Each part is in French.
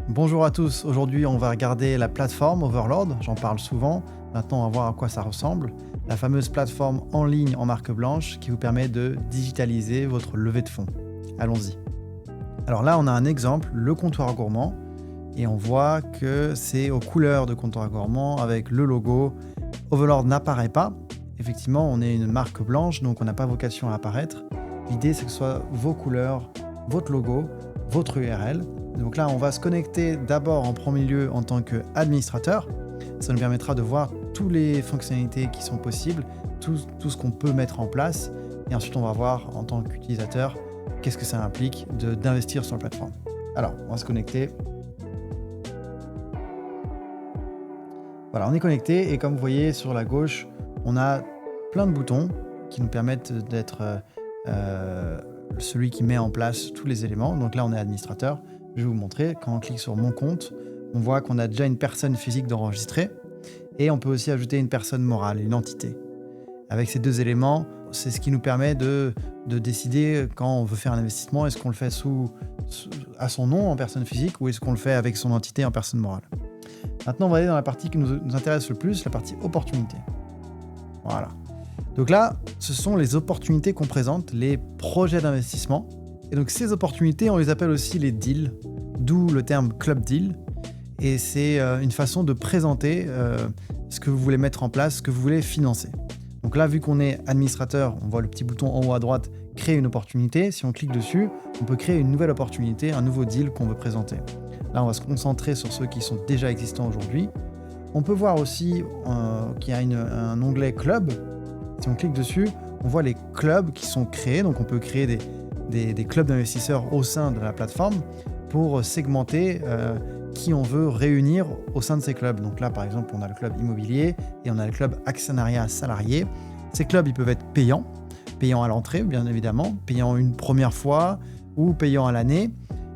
Bonjour à tous, aujourd'hui on va regarder la plateforme Overlord, j'en parle souvent, maintenant on va voir à quoi ça ressemble. La fameuse plateforme en ligne en marque blanche qui vous permet de digitaliser votre levée de fonds. Allons-y. Alors là on a un exemple, le comptoir gourmand, et on voit que c'est aux couleurs de comptoir gourmand avec le logo. Overlord n'apparaît pas, effectivement on est une marque blanche donc on n'a pas vocation à apparaître. L'idée c'est que ce soit vos couleurs, votre logo, votre URL. Donc là, on va se connecter d'abord en premier lieu en tant qu'administrateur. Ça nous permettra de voir toutes les fonctionnalités qui sont possibles, tout ce qu'on peut mettre en place. Et ensuite, on va voir en tant qu'utilisateur qu'est-ce que ça implique d'investir sur la plateforme. Alors, on va se connecter. Voilà, on est connecté et comme vous voyez sur la gauche, on a plein de boutons qui nous permettent d'être celui qui met en place tous les éléments. Donc là, on est administrateur. Je vais vous montrer, quand on clique sur mon compte, on voit qu'on a déjà une personne physique d'enregistrer et on peut aussi ajouter une personne morale, une entité. Avec ces deux éléments, c'est ce qui nous permet de décider quand on veut faire un investissement, est-ce qu'on le fait à son nom en personne physique ou est-ce qu'on le fait avec son entité en personne morale. Maintenant, on va aller dans la partie qui nous intéresse le plus, la partie opportunité. Voilà. Donc là, ce sont les opportunités qu'on présente, les projets d'investissement. Et donc ces opportunités, on les appelle aussi les deals, d'où le terme club deal. Et c'est une façon de présenter ce que vous voulez mettre en place, ce que vous voulez financer. Donc là, vu qu'on est administrateur, on voit le petit bouton en haut à droite, créer une opportunité. Si on clique dessus, on peut créer une nouvelle opportunité, un nouveau deal qu'on veut présenter. Là, on va se concentrer sur ceux qui sont déjà existants aujourd'hui. On peut voir aussi qu'il y a un onglet club. Si on clique dessus, on voit les clubs qui sont créés. Donc on peut créer des clubs d'investisseurs au sein de la plateforme pour segmenter qui on veut réunir au sein de ces clubs. Donc là, par exemple, on a le club immobilier et on a le club actionnariat salarié. Ces clubs, ils peuvent être payants à l'entrée, bien évidemment, payants une première fois ou payants à l'année.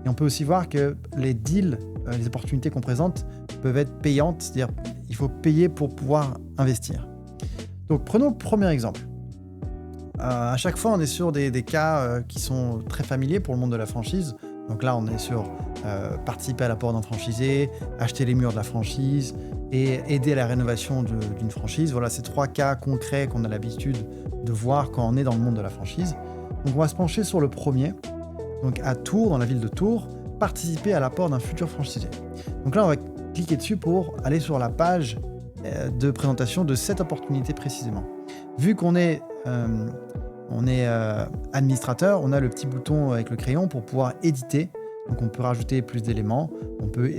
Et on peut aussi voir que les deals, les opportunités qu'on présente peuvent être payantes, c'est-à-dire il faut payer pour pouvoir investir. Donc prenons le premier exemple. À chaque fois, on est sur des cas qui sont très familiers pour le monde de la franchise. Donc là, on est sur participer à l'apport d'un franchisé, acheter les murs de la franchise et aider à la rénovation d'une franchise. Voilà, c'est trois cas concrets qu'on a l'habitude de voir quand on est dans le monde de la franchise. Donc on va se pencher sur le premier. Donc à Tours, dans la ville de Tours, participer à l'apport d'un futur franchisé. Donc là, on va cliquer dessus pour aller sur la page de présentation de cette opportunité précisément. Vu qu'on est administrateur, on a le petit bouton avec le crayon pour pouvoir éditer. Donc on peut rajouter plus d'éléments, on peut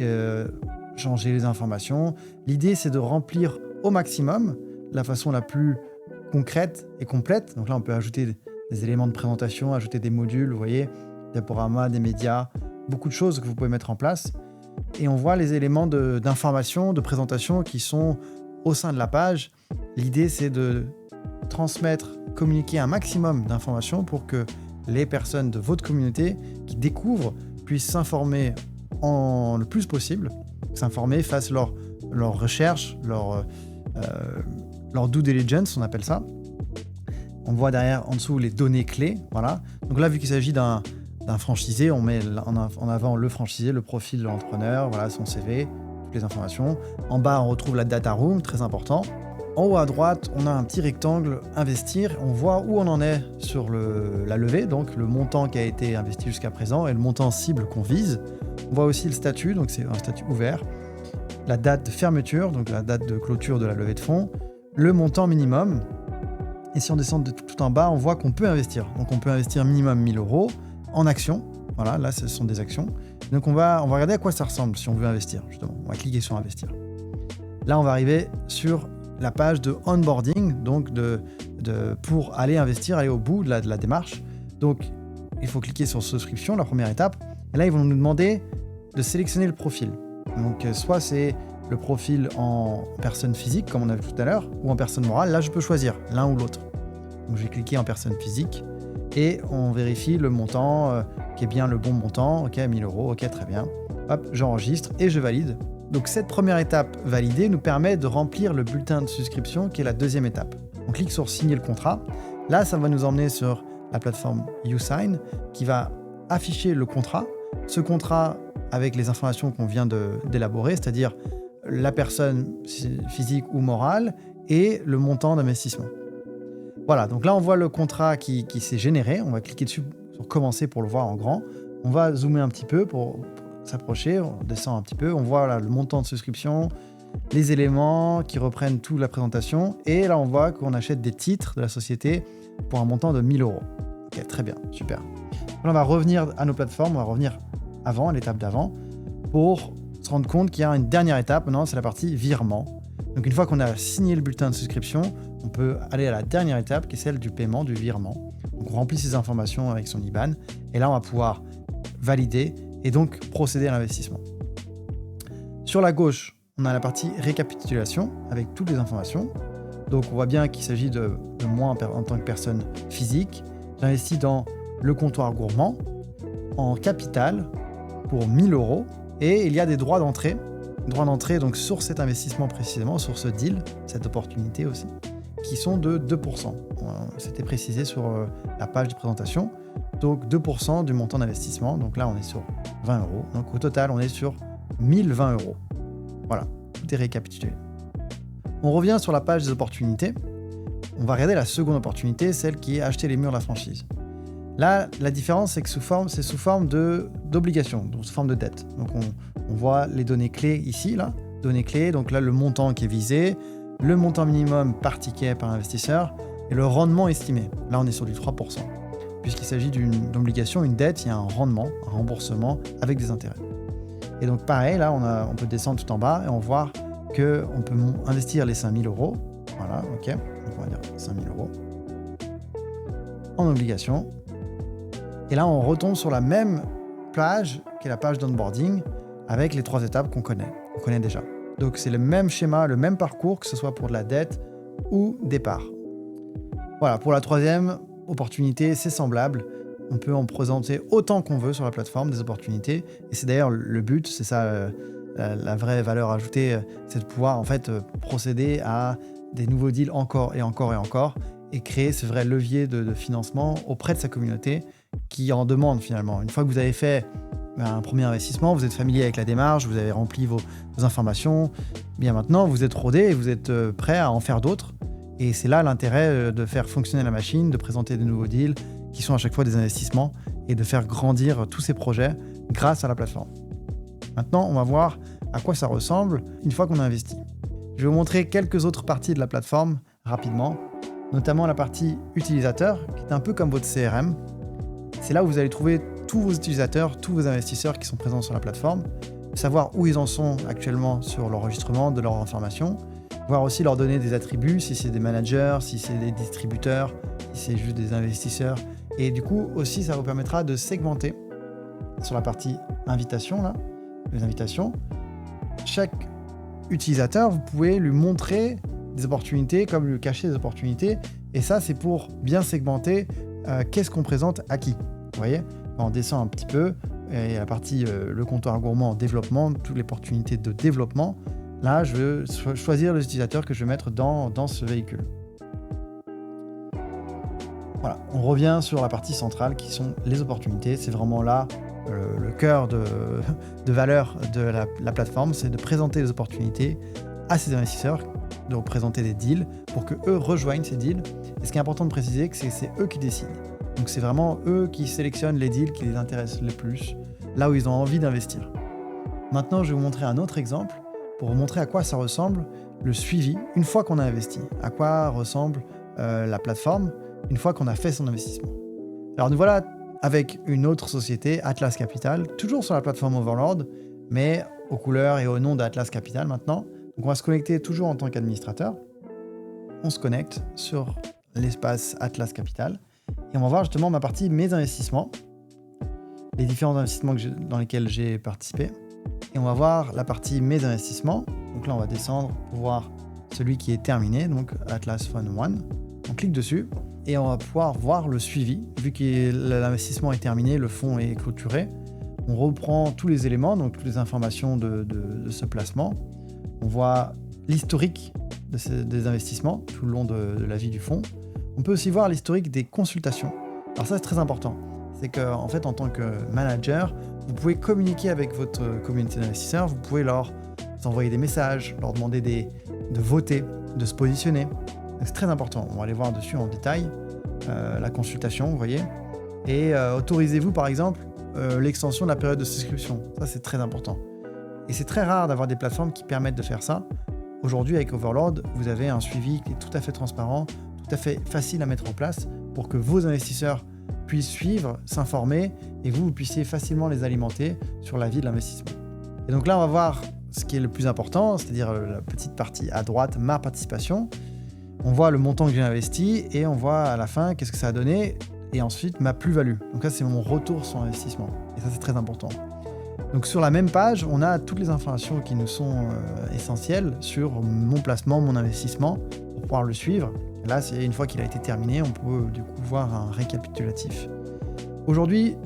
changer les informations. L'idée, c'est de remplir au maximum la façon la plus concrète et complète. Donc là, on peut ajouter des éléments de présentation, ajouter des modules, vous voyez, des diaporamas, des médias, beaucoup de choses que vous pouvez mettre en place. Et on voit les éléments d'information, de présentation qui sont au sein de la page. L'idée, c'est de transmettre, communiquer un maximum d'informations pour que les personnes de votre communauté qui découvrent puissent s'informer le plus possible, s'informer, fassent leur recherche, leur due diligence, on appelle ça. On voit derrière, en dessous, les données clés. Voilà. Donc là, vu qu'il s'agit d'un franchisé, on met en avant le franchisé, le profil de l'entrepreneur, voilà, son CV, toutes les informations. En bas, on retrouve la data room, très important. En haut à droite, on a un petit rectangle investir. On voit où on en est sur la levée, donc le montant qui a été investi jusqu'à présent et le montant cible qu'on vise. On voit aussi le statut, donc c'est un statut ouvert. La date de fermeture, donc la date de clôture de la levée de fonds. Le montant minimum. Et si on descend de tout en bas, on voit qu'on peut investir. Donc on peut investir minimum 1 000 € en actions. Voilà, là ce sont des actions. Donc on va regarder à quoi ça ressemble si on veut investir, justement. On va cliquer sur investir. Là, on va arriver sur la page de onboarding, donc pour aller investir, aller au bout de la démarche. Donc, il faut cliquer sur souscription, la première étape. Et là, ils vont nous demander de sélectionner le profil. Donc, soit c'est le profil en personne physique, comme on a vu tout à l'heure, ou en personne morale. Là, je peux choisir l'un ou l'autre. Donc, je vais cliquer en personne physique et on vérifie le montant qui est bien le bon montant. Ok, 1 000 €, ok, très bien. Hop, j'enregistre et je valide. Donc cette première étape validée nous permet de remplir le bulletin de souscription qui est la deuxième étape. On clique sur signer le contrat. Là, ça va nous emmener sur la plateforme YouSign qui va afficher le contrat. Ce contrat avec les informations qu'on vient d'élaborer, c'est-à-dire la personne physique ou morale et le montant d'investissement. Voilà, donc là on voit le contrat qui s'est généré. On va cliquer dessus sur commencer pour le voir en grand. On va zoomer un petit peu pour s'approcher, on descend un petit peu, on voit là, le montant de souscription, les éléments qui reprennent toute la présentation, et là on voit qu'on achète des titres de la société pour un montant de 1 000 €. Ok, très bien, super. Là, on va revenir à nos plateformes, on va revenir avant, à l'étape d'avant, pour se rendre compte qu'il y a une dernière étape. Maintenant, c'est la partie virement. Donc une fois qu'on a signé le bulletin de souscription, on peut aller à la dernière étape qui est celle du paiement, du virement. Donc on remplit ces informations avec son IBAN, et là on va pouvoir valider et donc procéder à l'investissement. Sur la gauche, on a la partie récapitulation avec toutes les informations. Donc on voit bien qu'il s'agit de moi en tant que personne physique. J'investis dans le comptoir gourmand en capital pour 1 000 € et il y a des droits d'entrée. Droits d'entrée donc sur cet investissement précisément, sur ce deal, cette opportunité aussi, qui sont de 2%. C'était précisé sur la page de présentation. Donc 2% du montant d'investissement. Donc là, on est sur 20 €. Donc au total, on est sur 1 020 €. Voilà, tout est récapitulé. On revient sur la page des opportunités. On va regarder la seconde opportunité, celle qui est acheter les murs de la franchise. Là, la différence, c'est que c'est sous forme d'obligation, donc sous forme de dette. Donc on voit les données clés ici, là, données clés. Donc là, le montant qui est visé, le montant minimum par ticket par investisseur et le rendement estimé. Là, on est sur du 3%. Puisqu'il s'agit d'une obligation, une dette, il y a un rendement, un remboursement avec des intérêts. Et donc pareil, là, on peut descendre tout en bas et on voit qu'on peut investir les 5 000 €. Voilà, ok, donc on va dire 5 000 € en obligation. Et là, on retombe sur la même page qui est la page d'onboarding avec les 3 étapes qu'on connaît déjà. Donc c'est le même schéma, le même parcours, que ce soit pour de la dette ou départ. Voilà, pour la troisième opportunité, c'est semblable. On peut en présenter autant qu'on veut sur la plateforme, des opportunités. Et c'est d'ailleurs le but, c'est ça la vraie valeur ajoutée, c'est de pouvoir en fait procéder à des nouveaux deals encore et encore et encore, et créer ce vrai levier de financement auprès de sa communauté qui en demande finalement. Une fois que vous avez fait un premier investissement, vous êtes familier avec la démarche, vous avez rempli vos informations, bien maintenant vous êtes rodé et vous êtes prêt à en faire d'autres. Et c'est là l'intérêt de faire fonctionner la machine, de présenter de nouveaux deals qui sont à chaque fois des investissements et de faire grandir tous ces projets grâce à la plateforme. Maintenant, on va voir à quoi ça ressemble une fois qu'on a investi. Je vais vous montrer quelques autres parties de la plateforme rapidement, notamment la partie utilisateur, qui est un peu comme votre CRM. C'est là où vous allez trouver tous vos utilisateurs, tous vos investisseurs qui sont présents sur la plateforme, savoir où ils en sont actuellement sur l'enregistrement de leurs informations, voir aussi leur donner des attributs, si c'est des managers, si c'est des distributeurs, si c'est juste des investisseurs. Et du coup, aussi, ça vous permettra de segmenter sur la partie invitation, là, les invitations. Chaque utilisateur, vous pouvez lui montrer des opportunités comme lui cacher des opportunités. Et ça, c'est pour bien segmenter qu'est-ce qu'on présente à qui. Vous voyez, on descend un petit peu, et la partie le comptoir gourmand en développement, toutes les opportunités de développement. Là, je veux choisir les utilisateurs que je vais mettre dans ce véhicule. Voilà, on revient sur la partie centrale qui sont les opportunités. C'est vraiment là le cœur de valeur de la plateforme, c'est de présenter les opportunités à ces investisseurs, de présenter des deals pour qu'eux rejoignent ces deals. Et ce qui est important de préciser, c'est eux qui décident. Donc c'est vraiment eux qui sélectionnent les deals qui les intéressent le plus, là où ils ont envie d'investir. Maintenant, je vais vous montrer un autre exemple pour vous montrer à quoi ça ressemble le suivi une fois qu'on a investi. À quoi ressemble la plateforme une fois qu'on a fait son investissement. Alors nous voilà avec une autre société, Atlas Capital, toujours sur la plateforme Overlord, mais aux couleurs et au nom d'Atlas Capital maintenant. Donc on va se connecter toujours en tant qu'administrateur. On se connecte sur l'espace Atlas Capital et on va voir justement ma partie mes investissements, les différents investissements dans lesquels j'ai participé. Et on va voir la partie mes investissements. Donc là on va descendre pour voir celui qui est terminé, donc Atlas Fund 1. On clique dessus et on va pouvoir voir le suivi. Vu que l'investissement est terminé, le fonds est clôturé, on reprend tous les éléments, donc toutes les informations de ce placement. On voit l'historique des investissements tout le long de la vie du fonds. On peut aussi voir l'historique des consultations. Alors ça, c'est très important. C'est qu'en fait, en tant que manager, vous pouvez communiquer avec votre communauté d'investisseurs, vous pouvez leur envoyer des messages, leur demander de voter, de se positionner. C'est très important, on va aller voir dessus en détail, la consultation, vous voyez. Et autorisez-vous par exemple l'extension de la période de souscription, ça c'est très important. Et c'est très rare d'avoir des plateformes qui permettent de faire ça. Aujourd'hui avec Overlord, vous avez un suivi qui est tout à fait transparent, tout à fait facile à mettre en place pour que vos investisseurs puissent suivre, s'informer et vous puissiez facilement les alimenter sur la vie de l'investissement. Et donc là, on va voir ce qui est le plus important, c'est-à-dire la petite partie à droite, ma participation. On voit le montant que j'ai investi et on voit à la fin qu'est-ce que ça a donné et ensuite ma plus-value. Donc là, c'est mon retour sur investissement et ça, c'est très important. Donc sur la même page, on a toutes les informations qui nous sont essentielles sur mon placement, mon investissement pour pouvoir le suivre. Et là, une fois qu'il a été terminé, on peut du coup voir un récapitulatif. Aujourd'hui,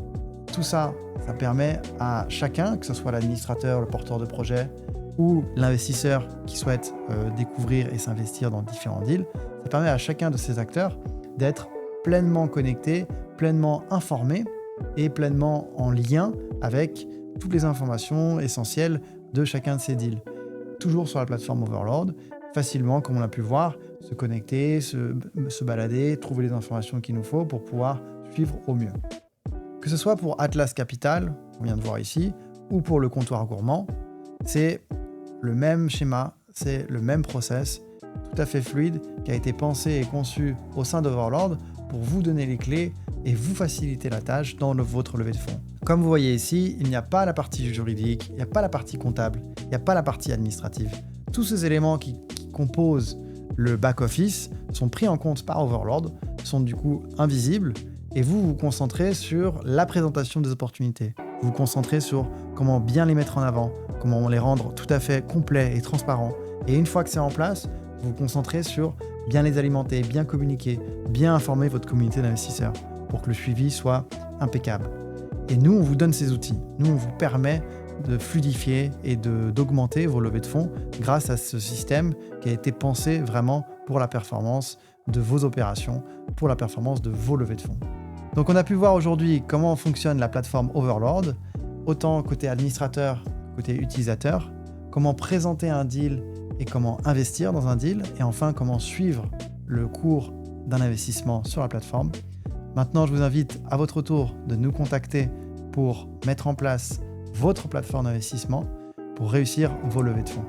tout ça, ça permet à chacun, que ce soit l'administrateur, le porteur de projet ou l'investisseur qui souhaite découvrir et s'investir dans différents deals, ça permet à chacun de ces acteurs d'être pleinement connecté, pleinement informé et pleinement en lien avec toutes les informations essentielles de chacun de ces deals. Toujours sur la plateforme Overlord, facilement, comme on a pu voir, se connecter, se balader, trouver les informations qu'il nous faut pour pouvoir suivre au mieux. Que ce soit pour Atlas Capital, on vient de voir ici, ou pour le comptoir gourmand, c'est le même schéma, c'est le même process, tout à fait fluide, qui a été pensé et conçu au sein d'Overlord pour vous donner les clés et vous faciliter la tâche dans votre levée de fonds. Comme vous voyez ici, il n'y a pas la partie juridique, il n'y a pas la partie comptable, il n'y a pas la partie administrative. Tous ces éléments qui composent le back-office sont pris en compte par Overlord, sont du coup invisibles, et vous vous concentrez sur la présentation des opportunités. Vous vous concentrez sur comment bien les mettre en avant, comment les rendre tout à fait complets et transparents. Et une fois que c'est en place, vous vous concentrez sur bien les alimenter, bien communiquer, bien informer votre communauté d'investisseurs pour que le suivi soit impeccable. Et nous, on vous donne ces outils. Nous, on vous permet de fluidifier et d'augmenter vos levées de fonds grâce à ce système qui a été pensé vraiment pour la performance de vos opérations, pour la performance de vos levées de fonds. Donc on a pu voir aujourd'hui comment fonctionne la plateforme Overlord, autant côté administrateur, côté utilisateur, comment présenter un deal et comment investir dans un deal, et enfin comment suivre le cours d'un investissement sur la plateforme. Maintenant, je vous invite à votre tour de nous contacter pour mettre en place votre plateforme d'investissement pour réussir vos levées de fonds.